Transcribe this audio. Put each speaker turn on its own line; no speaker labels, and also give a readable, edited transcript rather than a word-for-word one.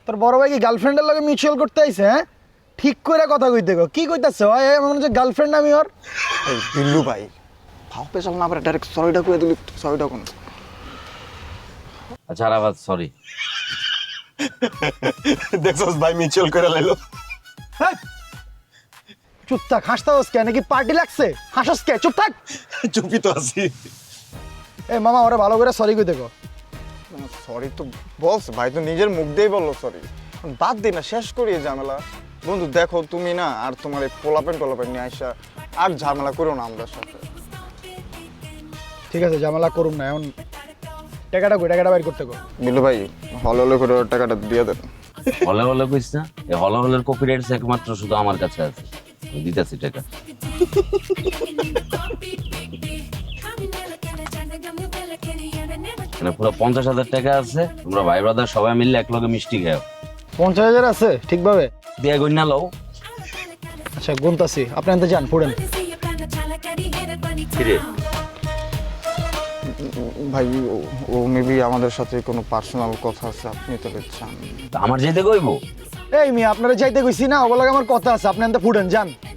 তোর বড় ভাই কি গার্লফ্রেন্ডের লগে মিউচুয়াল করতে আইছে? হ্যাঁ, ঠিক করে কথা কইতে গো। কি কইতাছে ভাই? মনে হচ্ছে গার্লফ্রেন্ড আমি ওর।
এই বিল্লু ভাই ভাও পেছাল না পারে, ডাইরেক্ট সরিটা কয়ে দিলি। সরিটা কোন?
আচ্ছা আরাফাত সরি।
দেখছস ভাই মিউচুয়াল করে লাইলো।
হ্যাঁ, চুপ থাক। হাসতাছস কে? নাকি পার্টি লাগছে? হাসস কে? চুপ থাক।
চুপই তো আছি।
এ মামা, ওরে ভালো করে সরি কইতে গো।
সরি তো বলস ভাই, তো নিজের মুখ দিয়েই বললো সরি। বাদ দি না, শেষ করি এই ঝামেলা। বন্ধু দেখো, তুমি না আর তোমার এই পোলাপেন টোলাপেন নিয়ে আইসা আর ঝামেলা করো না আমাদের সাথে।
ঠিক আছে, ঝামেলা করুম না। এখন টাকাটা কই? টাকাটা বাইর করতে গো।
বিল্লু ভাই হলে হলে করে ওর টাকাটা দিয়ে দেন।
হলে হলে কইস না, এই হলে হলের কপিরাইটস একমাত্র শুধু আমার কাছে আছে। আমি দিতেছি টাকা। মানে পুরো 50,000 টাকা আছে। তোমরা ভাই ব্রাদার সবাই মিললে এক লগে মিষ্টি খাও।
50,000 আছে ঠিকভাবে?
দিয়ে গইনা লও।
আচ্ছা, গুনতাছি। আপনি আনতে যান, পড়েন।
কিরে
ভাই ও মেবি আমাদের সাথে কোনো পার্সোনাল কথা আছে, আপনি তো চান।
আমার যেতে কইবো?
এই মিয়া, আপনারা যাইতে কইছি না? ওগুলো আমার কথা আছে। আপনি আনতে ফুটেন, যান।